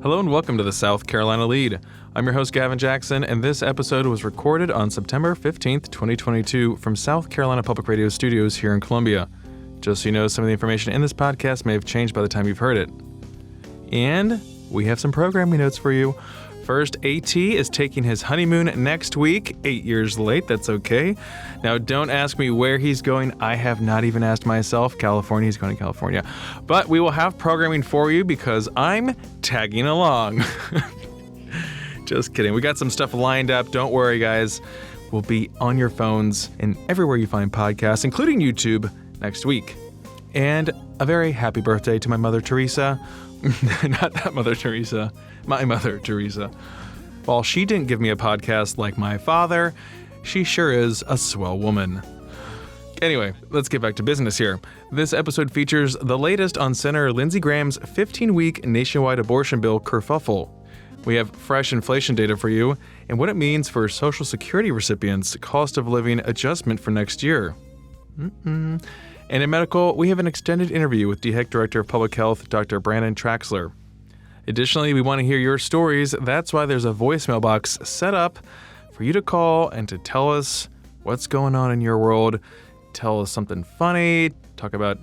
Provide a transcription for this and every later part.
Hello and welcome to the South Carolina Lede. I'm your host, Gavin Jackson, and this episode was recorded on September 15th, 2022 from South Carolina Public Radio Studios here in Columbia. Just so you know, some of the information in this podcast may have changed by the time you've heard it. And we have some programming notes for you. First, AT is taking his honeymoon next week, 8 years late, that's okay. Now, don't ask me where he's going. I have not even asked myself. California, he's going to California. But we will have programming for you because I'm tagging along. Just kidding. We got some stuff lined up. Don't worry, guys. We'll be on your phones and everywhere you find podcasts, including YouTube, next week. And a very happy birthday to my mother, Teresa. Not that Mother Teresa. My mother, Teresa. While she didn't give me a podcast like my father, she sure is a swell woman. Anyway, let's get back to business here. This episode features the latest on Senator Lindsey Graham's 15-week nationwide abortion bill kerfuffle. We have fresh inflation data for you and what it means for Social Security recipients' cost of living adjustment for next year. And in medical, we have an extended interview with SCDHEC Director of Public Health, Dr. Brannon Traxler. Additionally, we want to hear your stories. That's why there's a voicemail box set up for you to call and to tell us what's going on in your world. Tell us something funny. Talk about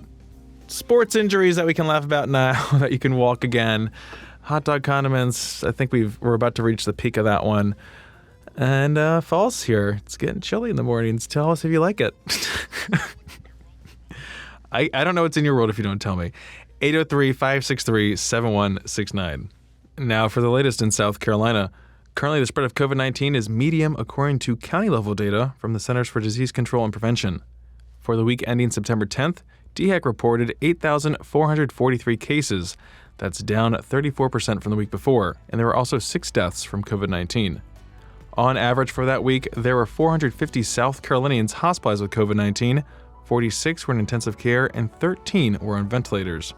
sports injuries that we can laugh about now, that you can walk again. Hot dog condiments. I think we're about to reach the peak of that one. And false here. It's getting chilly in the mornings. Tell us if you like it. I don't know what's in your world if you don't tell me. 803-563-7169. Now for the latest in South Carolina. Currently, the spread of COVID-19 is medium according to county-level data from the Centers for Disease Control and Prevention. For the week ending September 10th, SCDHEC reported 8,443 cases. That's down 34% from the week before, and there were also 6 deaths from COVID-19. On average for that week, there were 450 South Carolinians hospitalized with COVID-19, 46 were in intensive care, and 13 were on ventilators.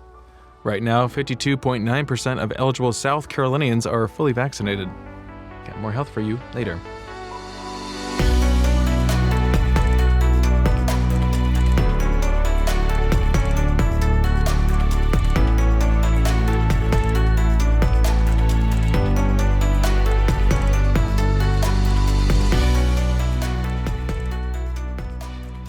Right now, 52.9% of eligible South Carolinians are fully vaccinated. Got more health for you later.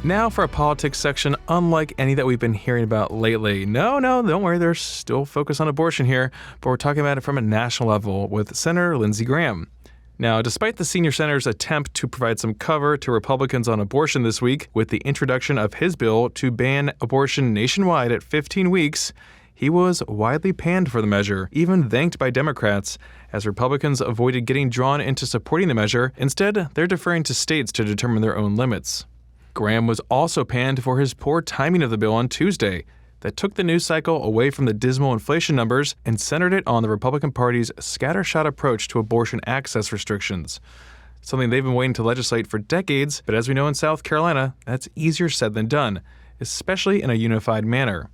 Now for a politics section unlike any that we've been hearing about lately. No, don't worry, there's still focus on abortion here, but we're talking about it from a national level with Senator Lindsey Graham. Now, despite the senior senator's attempt to provide some cover to Republicans on abortion this week with the introduction of his bill to ban abortion nationwide at 15 weeks, he was widely panned for the measure, even thanked by Democrats, as Republicans avoided getting drawn into supporting the measure. Instead, they're deferring to states to determine their own limits. Graham was also panned for his poor timing of the bill on Tuesday that took the news cycle away from the dismal inflation numbers and centered it on the Republican Party's scattershot approach to abortion access restrictions, something they've been waiting to legislate for decades, but as we know in South Carolina, that's easier said than done, especially in a unified manner.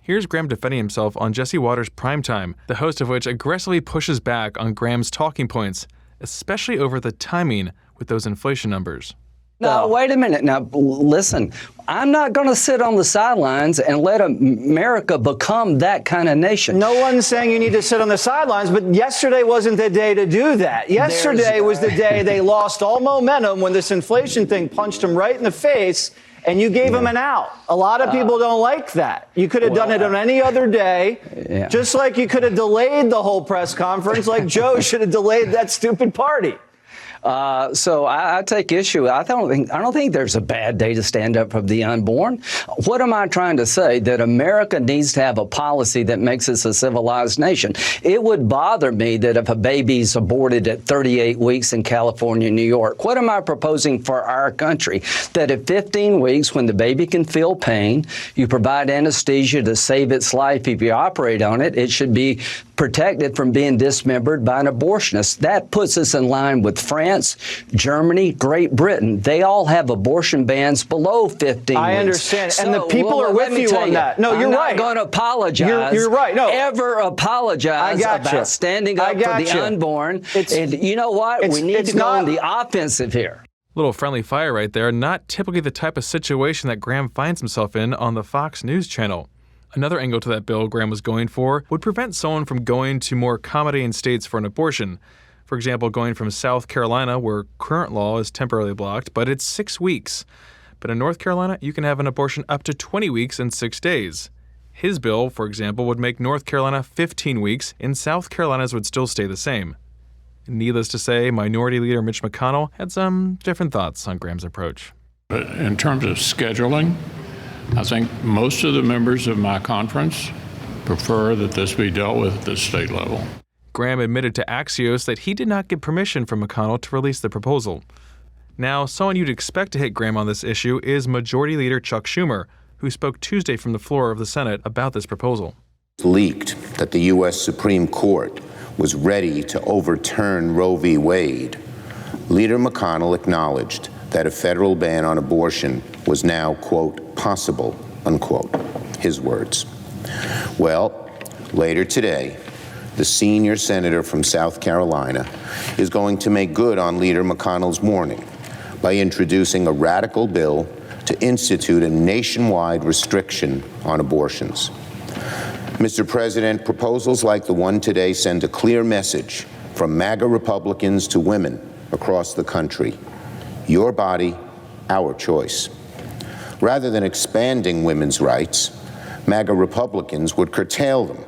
Here's Graham defending himself on Jesse Watters' Primetime, the host of which aggressively pushes back on Graham's talking points, especially over the timing with those inflation numbers. Now, wait a minute. Now, listen, I'm not going to sit on the sidelines and let America become that kind of nation. No one's saying you need to sit on the sidelines, but yesterday wasn't the day to do that. Yesterday was the day they lost all momentum when this inflation thing punched them right in the face, and you gave them an out. A lot of people don't like that. You could have done it on any other day, just like you could have delayed the whole press conference, like Joe should have delayed that stupid party. So I take issue. I don't think there's a bad day to stand up for the unborn. What am I trying to say? That America needs to have a policy that makes us a civilized nation. It would bother me that if a baby's aborted at 38 weeks in California, New York, what am I proposing for our country? That at 15 weeks, when the baby can feel pain, you provide anesthesia to save its life. If you operate on it, it should be protected from being dismembered by an abortionist. That puts us in line with France, Germany, Great Britain. They all have abortion bans below 15 I weeks. Understand. So, and the people are with you on that. No, you're right. I'm not going to apologize. You're right. No. Ever apologize about standing up for the unborn. And you know what? We need to go on the offensive here. Little friendly fire right there. Not typically the type of situation that Graham finds himself in on the Fox News channel. Another angle to that bill Graham was going for would prevent someone from going to more accommodating states for an abortion. For example, going from South Carolina, where current law is temporarily blocked, but it's 6 weeks. But in North Carolina, you can have an abortion up to 20 weeks and 6 days. His bill, for example, would make North Carolina 15 weeks, and South Carolina's would still stay the same. Needless to say, Minority Leader Mitch McConnell had some different thoughts on Graham's approach. But in terms of scheduling, I think most of the members of my conference prefer that this be dealt with at the state level. Graham admitted to Axios that he did not get permission from McConnell to release the proposal. Now, someone you'd expect to hit Graham on this issue is Majority Leader Chuck Schumer, who spoke Tuesday from the floor of the Senate about this proposal. Leaked that the U.S. Supreme Court was ready to overturn Roe v. Wade. Leader McConnell acknowledged that a federal ban on abortion was now, quote, possible, unquote, his words. Well, later today, the senior senator from South Carolina is going to make good on Leader McConnell's warning by introducing a radical bill to institute a nationwide restriction on abortions. Mr. President, proposals like the one today send a clear message from MAGA Republicans to women across the country. Your body, our choice. Rather than expanding women's rights, MAGA Republicans would curtail them.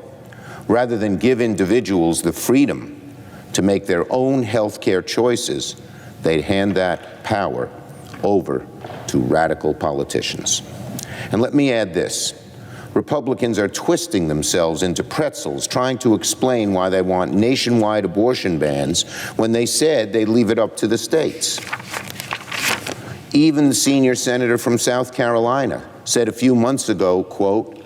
Rather than give individuals the freedom to make their own health care choices, they'd hand that power over to radical politicians. And let me add this. Republicans are twisting themselves into pretzels trying to explain why they want nationwide abortion bans when they said they'd leave it up to the states. Even the senior senator from South Carolina said a few months ago, quote,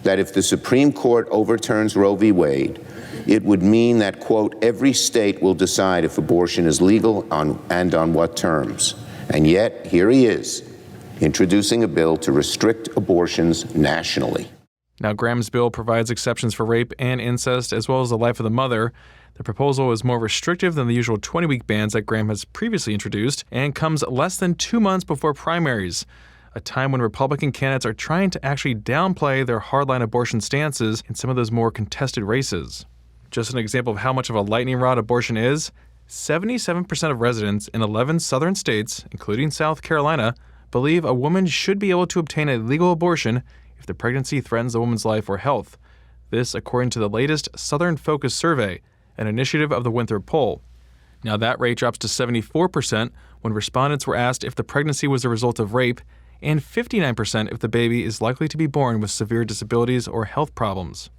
that if the Supreme Court overturns Roe v. Wade, it would mean that, quote, every state will decide if abortion is legal and on what terms. And yet, here he is, introducing a bill to restrict abortions nationally. Now, Graham's bill provides exceptions for rape and incest, as well as the life of the mother. The proposal is more restrictive than the usual 20-week bans that Graham has previously introduced and comes less than 2 months before primaries, a time when Republican candidates are trying to actually downplay their hardline abortion stances in some of those more contested races. Just an example of how much of a lightning rod abortion is, 77% of residents in 11 southern states, including South Carolina, believe a woman should be able to obtain a legal abortion if the pregnancy threatens the woman's life or health. This according to the latest Southern Focus survey, an initiative of the Winthrop poll. Now that rate drops to 74% when respondents were asked if the pregnancy was a result of rape, and 59% if the baby is likely to be born with severe disabilities or health problems.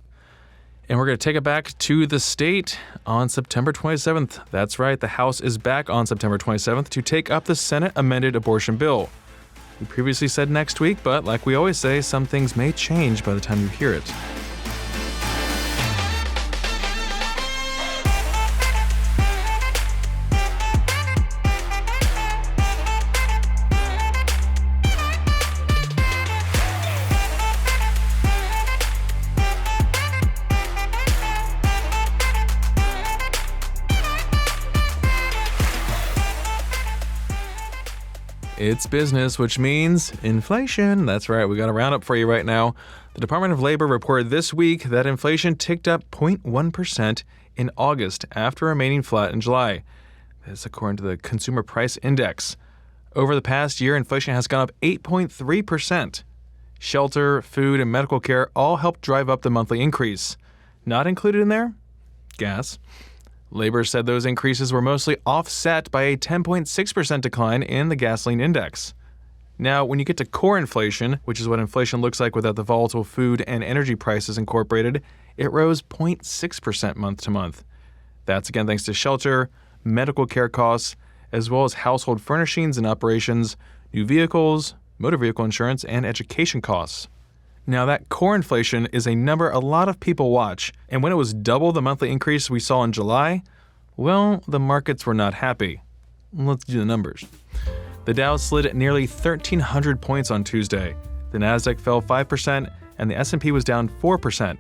And we're going to take it back to the state on September 27th. That's right, the House is back on September 27th to take up the Senate amended abortion bill. We previously said next week, but like we always say, some things may change by the time you hear it. It's business, which means inflation. That's right, we got a roundup for you right now. The Department of Labor reported this week that inflation ticked up 0.1% in August after remaining flat in July. That's according to the Consumer Price Index. Over the past year, inflation has gone up 8.3%. Shelter, food, and medical care all helped drive up the monthly increase. Not included in there? Gas. Labor said those increases were mostly offset by a 10.6% decline in the gasoline index. Now, when you get to core inflation, which is what inflation looks like without the volatile food and energy prices incorporated, it rose 0.6% month to month. That's again thanks to shelter, medical care costs, as well as household furnishings and operations, new vehicles, motor vehicle insurance, and education costs. Now, that core inflation is a number a lot of people watch, and when it was double the monthly increase we saw in July, well, the markets were not happy. Let's do the numbers. The Dow slid nearly 1,300 points on Tuesday. The Nasdaq fell 5%, and the S&P was down 4%.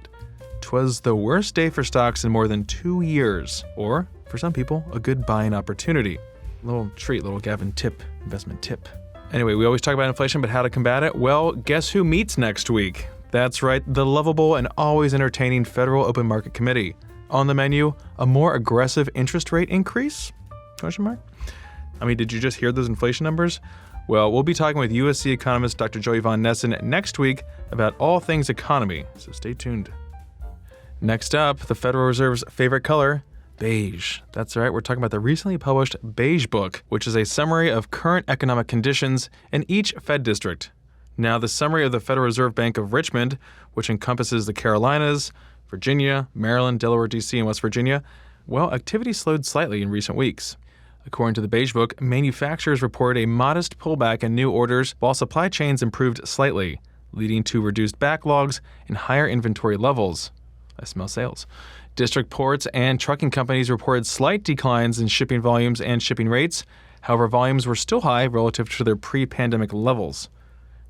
'Twas the worst day for stocks in more than 2 years, or, for some people, a good buying opportunity. Little treat, little Gavin tip, investment tip. Anyway, we always talk about inflation, but how to combat it? Well, guess who meets next week? That's right, the lovable and always entertaining Federal Open Market Committee. On the menu, a more aggressive interest rate increase? Question mark? I mean, did you just hear those inflation numbers? Well, we'll be talking with USC economist Dr. Joey Von Nessen next week about all things economy, so stay tuned. Next up, the Federal Reserve's favorite color, beige. That's right, we're talking about the recently published Beige Book, which is a summary of current economic conditions in each Fed district. Now, the summary of the Federal Reserve Bank of Richmond, which encompasses the Carolinas, Virginia, Maryland, Delaware, D.C., and West Virginia, well, activity slowed slightly in recent weeks. According to the Beige Book, manufacturers reported a modest pullback in new orders while supply chains improved slightly, leading to reduced backlogs and higher inventory levels. I smell sales. District ports and trucking companies reported slight declines in shipping volumes and shipping rates. However, volumes were still high relative to their pre-pandemic levels.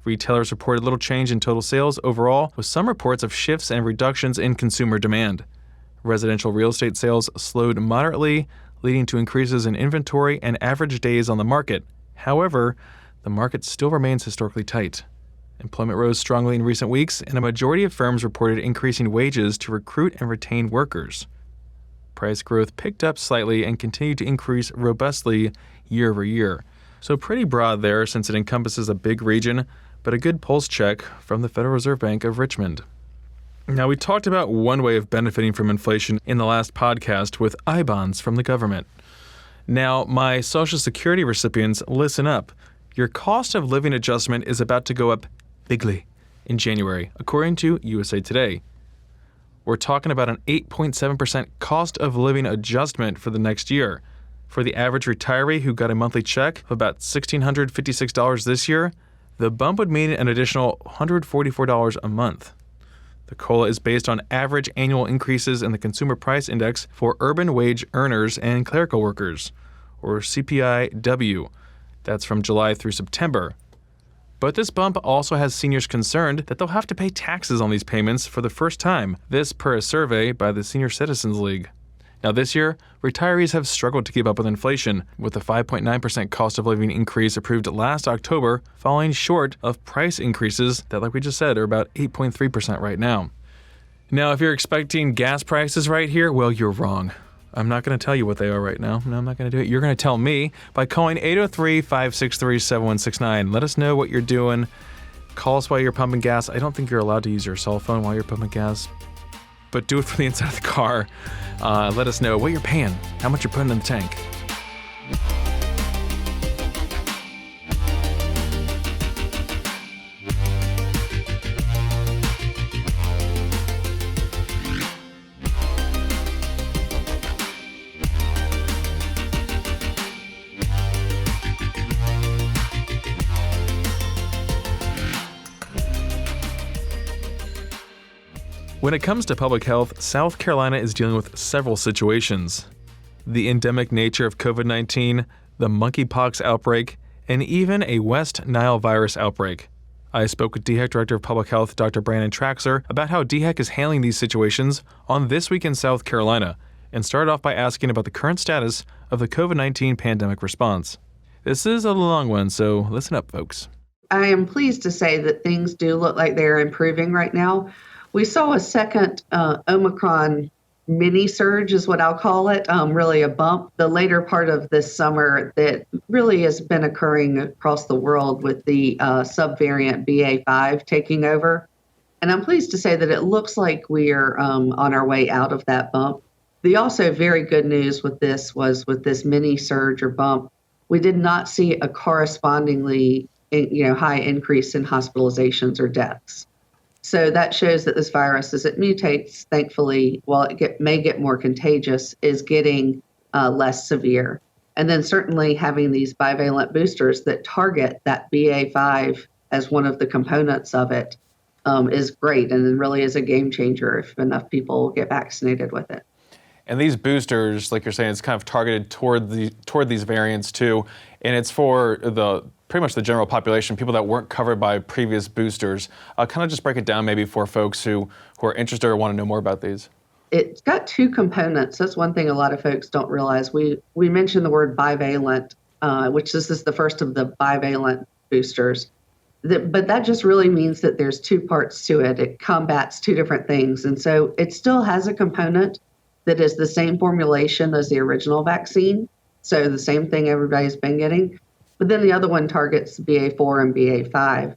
Retailers reported little change in total sales overall, with some reports of shifts and reductions in consumer demand. Residential real estate sales slowed moderately, leading to increases in inventory and average days on the market. However, the market still remains historically tight. Employment rose strongly in recent weeks, and a majority of firms reported increasing wages to recruit and retain workers. Price growth picked up slightly and continued to increase robustly year over year. So pretty broad there since it encompasses a big region, but a good pulse check from the Federal Reserve Bank of Richmond. Now, we talked about one way of benefiting from inflation in the last podcast with I-bonds from the government. Now, my Social Security recipients, listen up. Your cost of living adjustment is about to go up bigly in January, according to USA Today. We're talking about an 8.7% cost of living adjustment for the next year. For the average retiree who got a monthly check of about $1,656 this year, the bump would mean an additional $144 a month. The COLA is based on average annual increases in the Consumer Price Index for urban wage earners and clerical workers, or CPI-W. That's from July through September. But this bump also has seniors concerned that they'll have to pay taxes on these payments for the first time, this per a survey by the Senior Citizens League. Now this year, retirees have struggled to keep up with inflation, with the 5.9% cost of living increase approved last October falling short of price increases that, like we just said, are about 8.3% right now. Now, if you're expecting gas prices right here, well, you're wrong. I'm not going to tell you what they are right now. No, I'm not going to do it. You're going to tell me by calling 803-563-7169. Let us know what you're doing. Call us while you're pumping gas. I don't think you're allowed to use your cell phone while you're pumping gas, but do it from the inside of the car. Let us know what you're paying, how much you're putting in the tank. When it comes to public health, South Carolina is dealing with several situations. The endemic nature of COVID-19, the monkeypox outbreak, and even a West Nile virus outbreak. I spoke with DHEC Director of Public Health, Dr. Brannon Traxler, about how DHEC is handling these situations on This Week in South Carolina, and started off by asking about the current status of the COVID-19 pandemic response. This is a long one, so listen up, folks. I am pleased to say that things do look like they're improving right now. We saw a second Omicron mini surge is what I'll call it, really a bump, the later part of this summer that really has been occurring across the world with the subvariant BA.5 taking over. And I'm pleased to say that it looks like we are on our way out of that bump. The also very good news with this was with this mini surge or bump, we did not see a correspondingly high increase in hospitalizations or deaths. So that shows that this virus, as it mutates, thankfully, while it may get more contagious, is getting less severe. And then certainly having these bivalent boosters that target that BA.5 as one of the components of it is great, and it really is a game changer if enough people get vaccinated with it. And these boosters, like you're saying, it's kind of targeted toward these variants too, and it's for pretty much the general population, people that weren't covered by previous boosters. Kind of just break it down maybe for folks who are interested or want to know more about these. It's got two components. That's one thing a lot of folks don't realize. We mentioned the word bivalent, which this is the first of the bivalent boosters. But that just really means that there's two parts to it. It combats two different things. And so it still has a component that is the same formulation as the original vaccine. So the same thing everybody's been getting. But then the other one targets BA4 and BA5.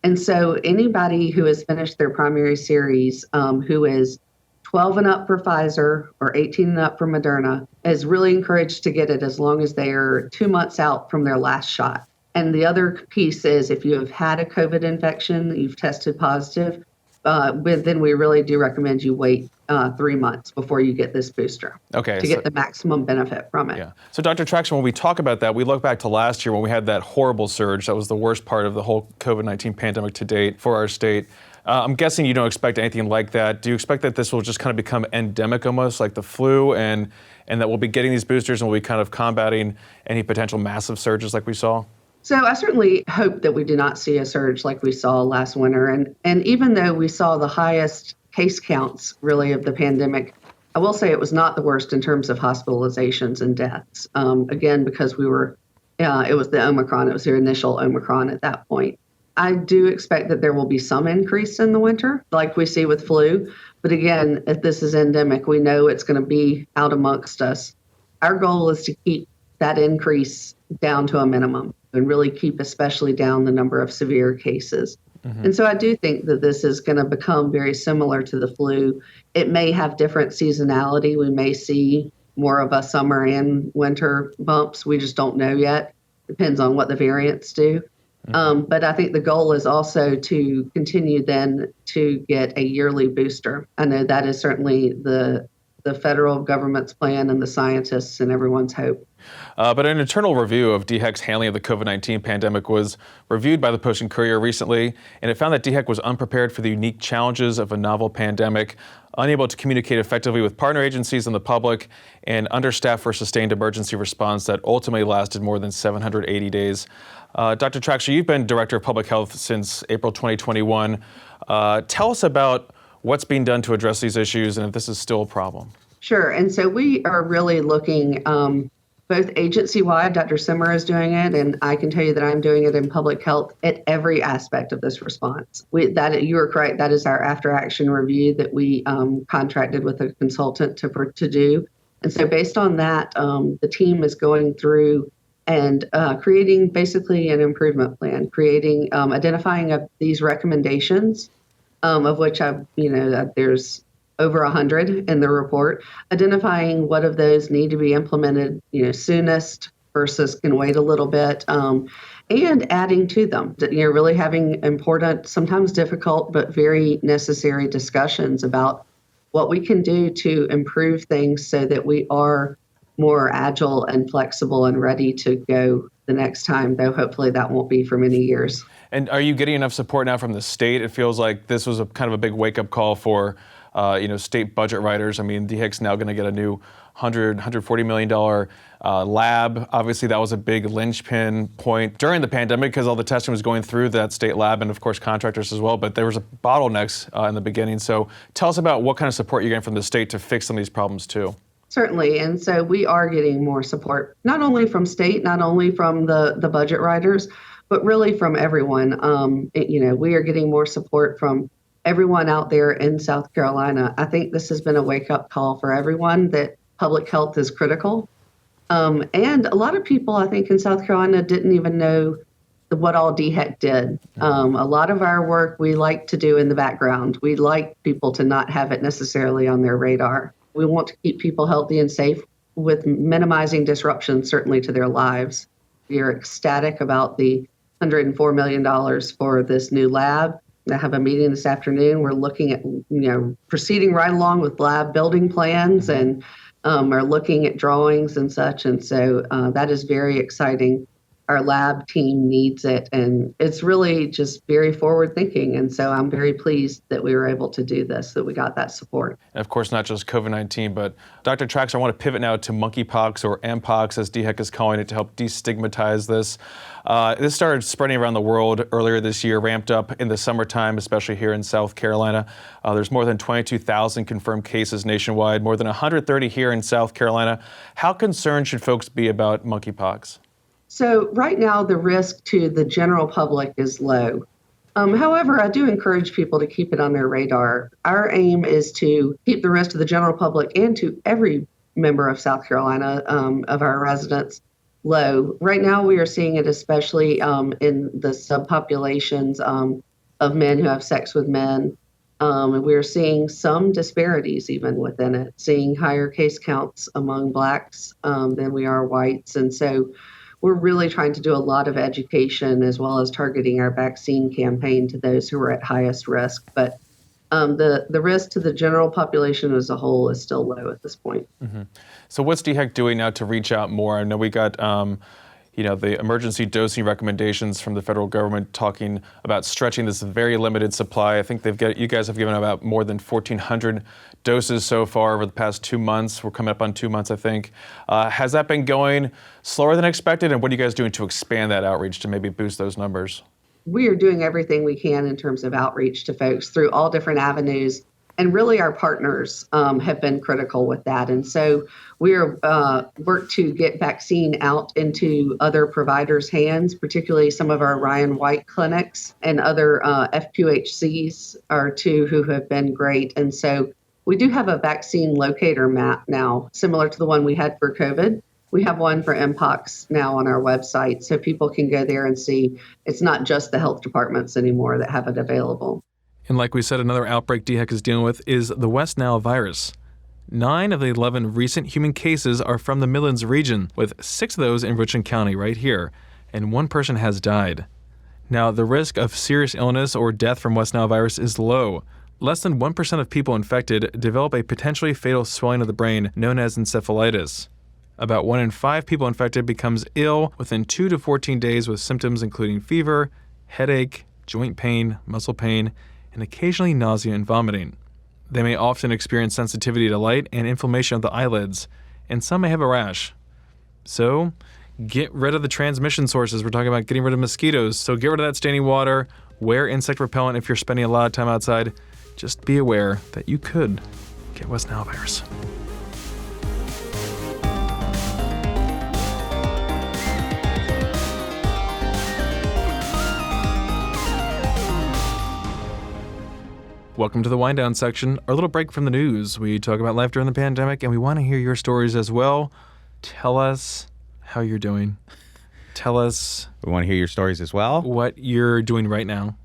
And so anybody who has finished their primary series, who is 12 and up for Pfizer or 18 and up for Moderna, is really encouraged to get it as long as they are 2 months out from their last shot. And the other piece is if you have had a COVID infection, you've tested positive, then we really do recommend you wait 3 months before you get this booster to get the maximum benefit from it. Yeah. So Dr. Traxler, when we talk about that, we look back to last year when we had that horrible surge. That was the worst part of the whole COVID-19 pandemic to date for our state. I'm guessing you don't expect anything like that. Do you expect that this will just kind of become endemic almost like the flu and that we'll be getting these boosters and we'll be kind of combating any potential massive surges like we saw? So I certainly hope that we do not see a surge like we saw last winter. And even though we saw the highest case counts really of the pandemic, I will say it was not the worst in terms of hospitalizations and deaths. Again, because it was the Omicron, it was the initial Omicron at that point. I do expect that there will be some increase in the winter, like we see with flu. But again, if this is endemic, we know it's going to be out amongst us. Our goal is to keep that increase down to a minimum and really keep especially down the number of severe cases. Mm-hmm. And so I do think that this is going to become very similar to the flu. It may have different seasonality. We may see more of a summer and winter bumps. We just don't know yet. Depends on what the variants do. Mm-hmm. But I think the goal is also to continue then to get a yearly booster. I know that is certainly the federal government's plan and the scientists and everyone's hope. But an internal review of DHEC's handling of the COVID-19 pandemic was reviewed by the Post and Courier recently, and it found that DHEC was unprepared for the unique challenges of a novel pandemic, unable to communicate effectively with partner agencies and the public, and understaffed for sustained emergency response that ultimately lasted more than 780 days. Dr. Traxler, you've been Director of Public Health since April 2021. Tell us about what's being done to address these issues and if this is still a problem. Sure. And so we are really looking both agency-wide, Dr. Simmer is doing it, and I can tell you that I'm doing it in public health at every aspect of this response. You are correct. That is our after-action review that we contracted with a consultant to do. And so based on that, the team is going through and creating basically an improvement plan, identifying these recommendations, of which there's over 100 in the report, identifying what of those need to be implemented, soonest versus can wait a little bit, and adding to them. Really having important, sometimes difficult, but very necessary discussions about what we can do to improve things so that we are more agile and flexible and ready to go the next time, though hopefully that won't be for many years. And are you getting enough support now from the state? It feels like this was a kind of a big wake-up call for state budget writers. I mean, DHEC's now going to get a new $140 million lab. Obviously, that was a big linchpin point during the pandemic because all the testing was going through that state lab and, of course, contractors as well. But there was bottlenecks in the beginning. So tell us about what kind of support you're getting from the state to fix some of these problems, too. Certainly. And so we are getting more support, not only from state, not only from the budget writers, but really from everyone. We are getting more support from everyone out there in South Carolina. I think this has been a wake-up call for everyone that public health is critical. And a lot of people, I think, in South Carolina didn't even know what all DHEC did. A lot of our work we like to do in the background. We like people to not have it necessarily on their radar. We want to keep people healthy and safe with minimizing disruption, certainly to their lives. We are ecstatic about the $104 million for this new lab. I have a meeting this afternoon. We're looking at, proceeding right along with lab building plans and are looking at drawings and such. And so that is very exciting. Our lab team needs it, and it's really just very forward thinking. And so I'm very pleased that we were able to do this, that we got that support. And of course, not just COVID-19, but Dr. Traxler, I want to pivot now to monkeypox, or Mpox, as DHEC is calling it, to help destigmatize this. This started spreading around the world earlier this year, ramped up in the summertime, especially here in South Carolina. There's more than 22,000 confirmed cases nationwide, more than 130 here in South Carolina. How concerned should folks be about monkeypox? So right now, the risk to the general public is low. However, I do encourage people to keep it on their radar. Our aim is to keep the rest of the general public and to every member of South Carolina, of our residents, low. Right now, we are seeing it especially in the subpopulations of men who have sex with men. And we're seeing some disparities even within it, seeing higher case counts among Blacks than we are whites. And so we're really trying to do a lot of education as well as targeting our vaccine campaign to those who are at highest risk. But the risk to the general population as a whole is still low at this point. Mm-hmm. So what's DHEC doing now to reach out more? I know we got the emergency dosing recommendations from the federal government talking about stretching this very limited supply. I think you guys have given about more than 1,400 doses so far over the past 2 months. We're coming up on 2 months, I think. Has that been going slower than expected? And what are you guys doing to expand that outreach to maybe boost those numbers? We are doing everything we can in terms of outreach to folks through all different avenues. And really, our partners have been critical with that. And so we are work to get vaccine out into other providers' hands, particularly some of our Ryan White clinics and other FQHCs are two who have been great. And so we do have a vaccine locator map now, similar to the one we had for COVID. We have one for Mpox now on our website, so people can go there and see it's not just the health departments anymore that have it available. And like we said, another outbreak DHEC is dealing with is the West Nile virus. 9 of the 11 recent human cases are from the Midlands region, with 6 of those in Richland County right here, and 1 person has died. Now, the risk of serious illness or death from West Nile virus is low. Less than 1% of people infected develop a potentially fatal swelling of the brain known as encephalitis. About 1 in 5 people infected becomes ill within 2 to 14 days with symptoms including fever, headache, joint pain, muscle pain, and occasionally nausea and vomiting. They may often experience sensitivity to light and inflammation of the eyelids, and some may have a rash. So, get rid of the transmission sources. We're talking about getting rid of mosquitoes, so get rid of that standing water, wear insect repellent if you're spending a lot of time outside. Just be aware that you could get West Nile virus. Welcome to the wind down section, our little break from the news. We talk about life during the pandemic, and we want to hear your stories as well. Tell us how you're doing. Tell us. We want to hear your stories as well. What you're doing right now.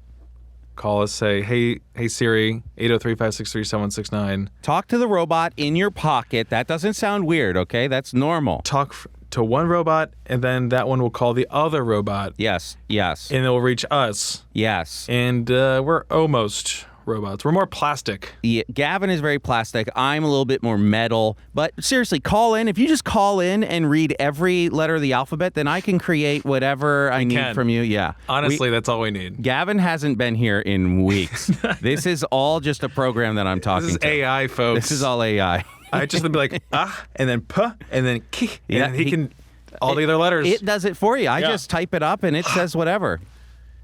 Call us, say, hey Siri, 803-563-7169. Talk to the robot in your pocket. That doesn't sound weird, okay? That's normal. Talk to one robot, and then that one will call the other robot. Yes. And it will reach us. Yes. And we're almost robots. We're more plastic. Yeah, Gavin is very plastic. I'm a little bit more metal. But seriously, call in. If you just call in and read every letter of the alphabet, then I can create whatever I need from you. Yeah. Honestly, that's all we need. Gavin hasn't been here in weeks. This is all just a program that I'm talking to. This is AI, folks. This is all AI. I just would be like, and then puh, and then kih, and he can all the other letters. It does it for you. I just type it up and it says whatever.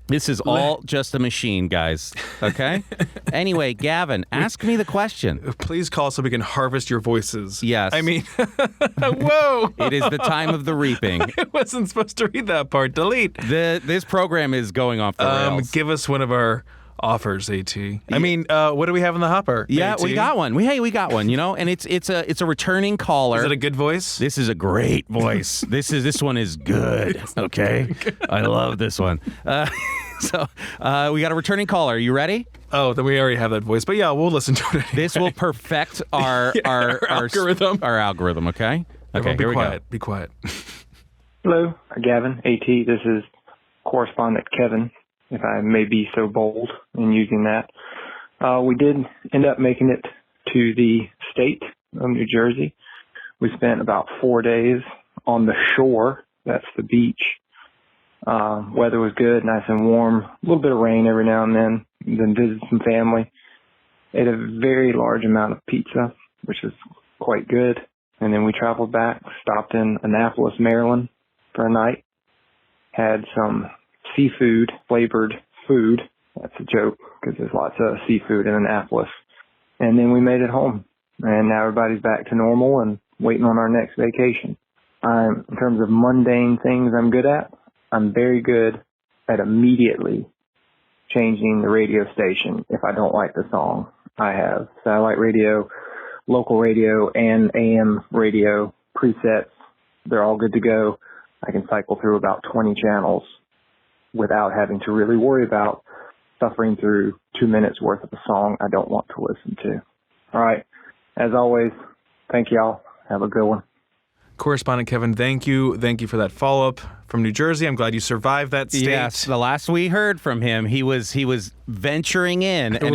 This is all just a machine, guys. Okay? Anyway, Gavin, ask me the question. Please call so we can harvest your voices. Yes. I mean, whoa. It is the time of the reaping. I wasn't supposed to read that part. Delete. This program is going off the rails. Give us one of our offers, AT. I mean, what do we have in the hopper? Yeah, AT? we got one. We got one, you know, and it's a returning caller. Is it a good voice? This is a great voice. This one is good. Okay, I love this one. So we got a returning caller. Are you ready? Oh, then we already have that voice. But yeah, we'll listen to it anyway. This will perfect our algorithm. Our algorithm. Okay. Okay. Be quiet. Be quiet. Hello, Gavin, AT. This is correspondent Kevin, if I may be so bold in using that. We did end up making it to the state of New Jersey. We spent about 4 days on the shore. That's the beach. Weather was good, nice and warm. A little bit of rain every now and then visited some family. Ate a very large amount of pizza, which was quite good. And then we traveled back, stopped in Annapolis, Maryland for a night. Had some seafood flavored food. That's a joke because there's lots of seafood in Annapolis. And then we made it home. And now everybody's back to normal and waiting on our next vacation. In terms of mundane things I'm good at, I'm very good at immediately changing the radio station if I don't like the song. I have satellite radio, local radio, and AM radio presets. They're all good to go. I can cycle through about 20 channels without having to really worry about suffering through 2 minutes worth of a song I don't want to listen to. All right. As always, thank y'all. Have a good one. Correspondent Kevin, thank you. Thank you for that follow-up from New Jersey. I'm glad you survived that state. Yes, the last we heard from him, he was venturing in, and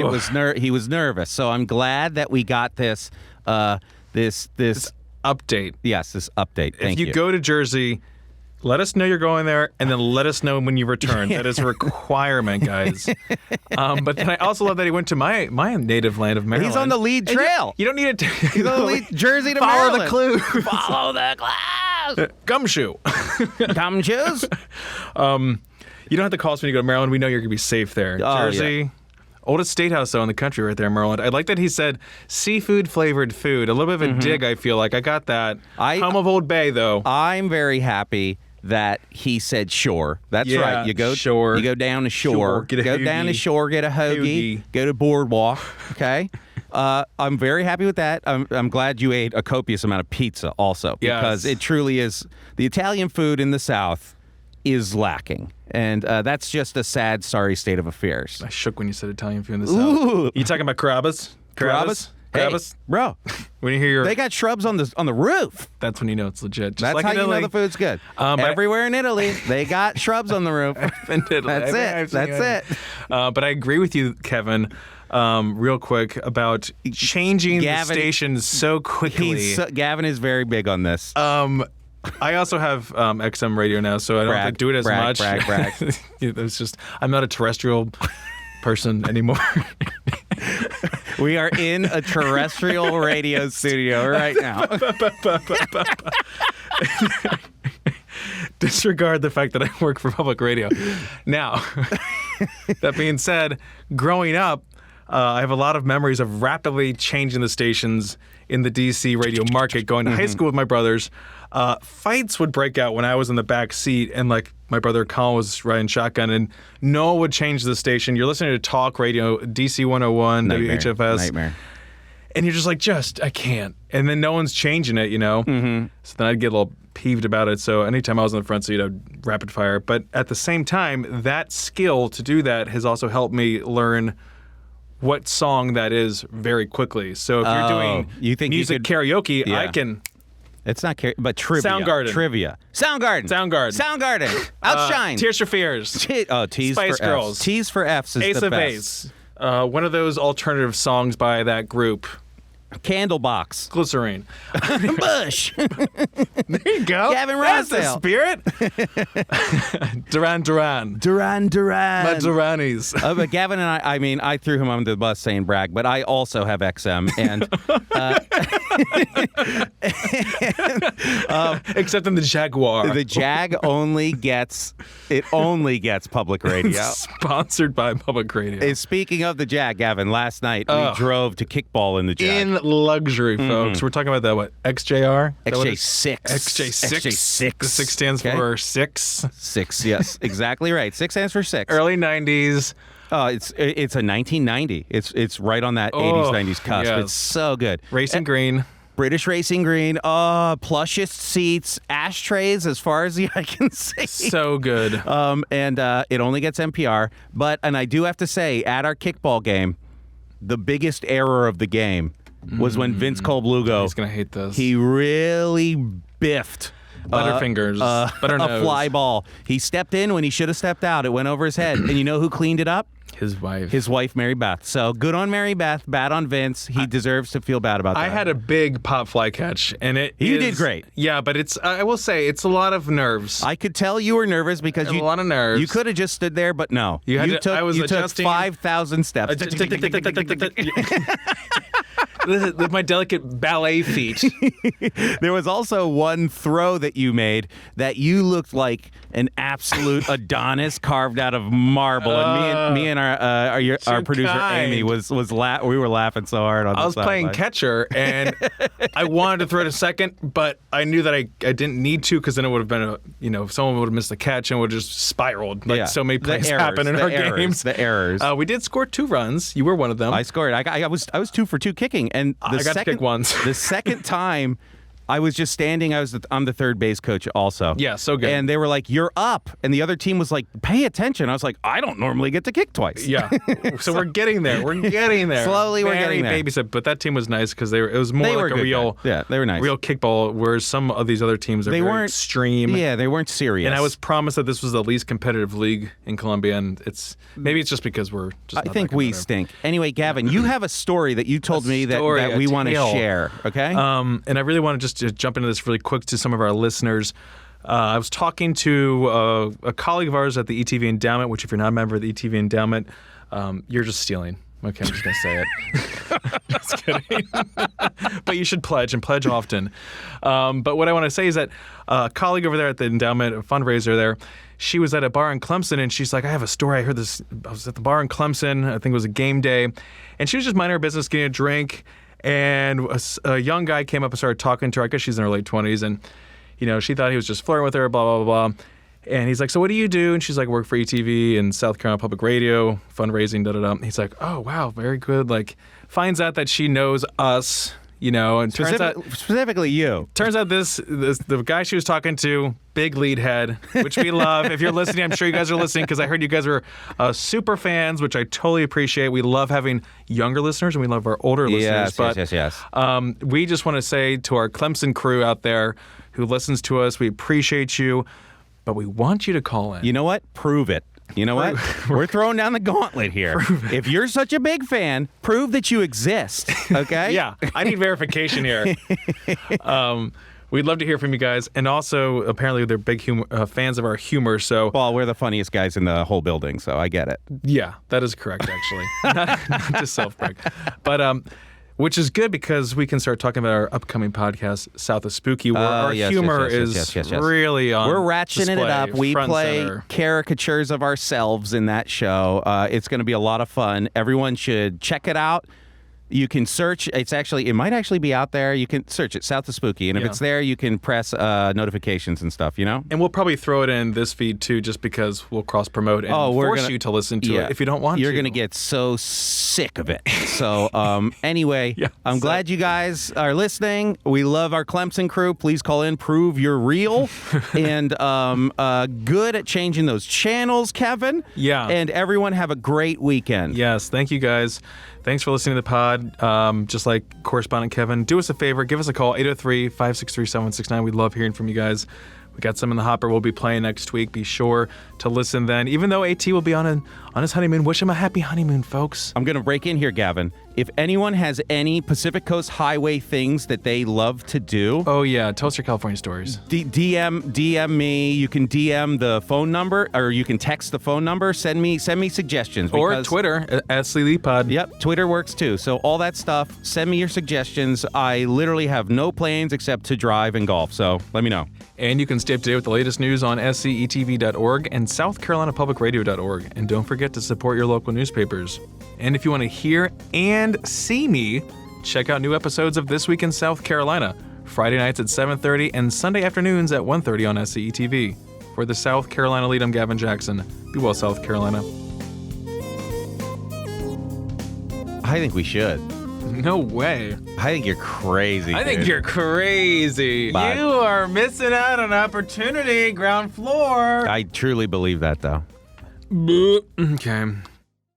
he was nervous. So I'm glad that we got this this update. Yes, this update. Thank you. If you go to Jersey, let us know you're going there, and then let us know when you return. That is a requirement, guys. But then I also love that he went to my native land of Maryland. He's on the lead trail. You don't need to. He's on the lead Jersey to follow Maryland. the clue. Follow the clues. Gumshoe. Gumshoes. You don't have to call us when you go to Maryland. We know you're going to be safe there. Jersey. Yeah. Oldest state house, though, in the country right there in Maryland. I like that he said seafood-flavored food. A little bit of a dig, I feel like. I got that. Home of Old Bay, though. I'm very happy that he said shore. That's right. You go shore. You go down to shore. Get a go hoagie. down to shore, get a hoagie. Go to Boardwalk. Okay. I'm very happy with that. I'm glad you ate a copious amount of pizza also, because it truly is. The Italian food in the South is lacking. And that's just a sad, sorry state of affairs. I shook when you said Italian food in the South. You talking about Carrabas? Carrabas? Hey, bro. When you hear they got shrubs on the roof. That's when you know it's legit. Just that's like how in you Italy. know the food's good. Everywhere in Italy, they got shrubs on the roof. That's it. But I agree with you, Kevin. Real quick about changing the stations so quickly. Gavin is very big on this. I also have XM radio now, so I don't have to do it as much. Brag. It's just I'm not a terrestrial person anymore. We are in a terrestrial radio studio right now. Disregard the fact that I work for public radio. Now, that being said, growing up, I have a lot of memories of rapidly changing the stations in the DC radio market, going to high school with my brothers. Fights would break out when I was in the back seat, and like my brother Colin was riding shotgun, and Noah would change the station. You're listening to talk radio, DC 101, WHFS. Nightmare. And you're just like, I can't. And then no one's changing it, you know? Mm-hmm. So then I'd get a little peeved about it. So anytime I was in the front seat, I'd rapid fire. But at the same time, that skill to do that has also helped me learn what song that is very quickly. So if you're doing music karaoke, I can... It's not but trivia. Soundgarden. Trivia. Soundgarden. Outshine. Tears for Fears. T's Spice for Girls. F's. T's for F's is Ace the of best. Base. One of those alternative songs by that group. Candlebox. Glycerine. Bush. There you go. Gavin That's the Rossdale. spirit. Duran. My Duranis. But Gavin and I threw him under the bus saying brag, but I also have XM. And except in the Jaguar. The Jag only gets public radio. Sponsored by public radio. And speaking of the Jag, Gavin, last night we drove to kickball in the Jag. In luxury, folks. We're talking about that, XJR? XJ6. XJ6. The 6 stands for 6. 6, yes. Exactly right. 6 stands for 6. Early 90s. It's a 1990. It's right on that 80s, 90s cusp. Yes. It's so good. Racing Green. British Racing Green. Plushest seats, ashtrays as far as the eye can see. So good. And it only gets NPR. And I do have to say, at our kickball game, the biggest error of the game was when Vince Colblugo. He's gonna hate this. He really biffed Butterfingers. a fly ball. He stepped in when he should have stepped out. It went over his head. And you know who cleaned it up? His wife, Mary Beth. So good on Mary Beth, bad on Vince. He deserves to feel bad about that. I had a big pop fly catch, and You did great. Yeah, but I will say, it's a lot of nerves. I could tell you were nervous because a lot of nerves. You could have just stood there, but no. I was took adjusting. 5,000 steps. my delicate ballet feet. There was also one throw that you made that you looked like an absolute Adonis carved out of marble, and me and our producer Amy we were laughing so hard on. I was playing catcher, and I wanted to throw it a second, but I knew that I didn't need to, because then it would have been someone would have missed the catch and would have just spiraled. Like so many plays happen in our games. The errors. We did score 2 runs. You were one of them. I scored. I was 2 for 2 kicking, and I got to kick once. The second time, I was just standing. I'm the third base coach also. Yeah, so good. And they were like, "You're up," and the other team was like, "Pay attention." I was like, "I don't normally get to kick twice." Yeah. So we're getting there. We're getting there. Slowly, we're getting there. Babysit, but that team was nice because it was more like a real, they were nice, real kickball. Whereas some of these other teams are very extreme. Yeah, they weren't serious. And I was promised that this was the least competitive league in Colombia, and maybe it's just because we're just. I think we stink. Anyway, Gavin, you have a story that you told me that we want to share. Okay. And I really want to just jump into this really quick to some of our listeners. I was talking to a colleague of ours at the ETV Endowment, which if you're not a member of the ETV Endowment, you're just stealing. Okay, I'm just going to say it. Just kidding. But you should pledge, and pledge often. But what I want to say is that a colleague over there at the Endowment, a fundraiser there, she was at a bar in Clemson, and she's like, I have a story. I heard this. I was at the bar in Clemson. I think it was a game day. And she was just minding her business, getting a drink. And a young guy came up and started talking to her. I guess she's in her late 20s. And, she thought he was just flirting with her, blah, blah, blah, blah. And he's like, so what do you do? And she's like, work for ETV and South Carolina Public Radio, fundraising, da-da-da. He's like, oh, wow, very good. Like, finds out that she knows us, and specifically you. Turns out the guy she was talking to, big lead head, which we love. If you're listening, I'm sure you guys are listening, because I heard you guys are super fans, which I totally appreciate. We love having younger listeners, and we love our older listeners. Yes. We just want to say to our Clemson crew out there who listens to us, we appreciate you, but we want you to call in. You know what? Prove it. You know what? We're throwing down the gauntlet here. If you're such a big fan, prove that you exist, okay? Yeah, I need verification here. We'd love to hear from you guys. And also, apparently, they're big fans of our humor. So, well, we're the funniest guys in the whole building, so I get it. Yeah, that is correct, actually. not to self-brag. But which is good, because we can start talking about our upcoming podcast, South of Spooky, where our humor is really on. We're ratcheting display, it up. We play center. Caricatures of ourselves in that show. It's going to be a lot of fun. Everyone should check it out. You can search. It might actually be out there. You can search it, South of Spooky, and if it's there, you can press notifications and stuff. And we'll probably throw it in this feed too, just because we'll cross promote and force you to listen to it if you don't want to. You're gonna get so sick of it. So anyway, I'm glad you guys are listening. We love our Clemson crew. Please call in, prove you're real, and good at changing those channels, Kevin. Yeah. And everyone have a great weekend. Yes, thank you guys. Thanks for listening to the pod. Just like correspondent Kevin, do us a favor, give us a call, 803-563-7169. We love hearing from you guys. We got some in the hopper we'll be playing next week. Be sure to listen then. Even though AT will be on his honeymoon, wish him a happy honeymoon, folks. I'm going to break in here, Gavin. If anyone has any Pacific Coast Highway things that they love to do... Oh, yeah. Tell us your California stories. DM me. You can DM the phone number, or you can text the phone number. Send me suggestions. Or Twitter, at SCDHEC. Yep, Twitter works too. So all that stuff, send me your suggestions. I literally have no plans except to drive and golf, so let me know. And you can stay up to date with the latest news on scetv.org and southcarolinapublicradio.org. And don't forget to support your local newspapers. And if you want to hear and see me, check out new episodes of This Week in South Carolina, Friday nights at 7:30 and Sunday afternoons at 1:30 on SCETV. For the South Carolina Lede, I'm Gavin Jackson. Be well, South Carolina. I think we should. No way. I think you're crazy. I think you're crazy. But you are missing out on opportunity, ground floor. I truly believe that, though. Okay.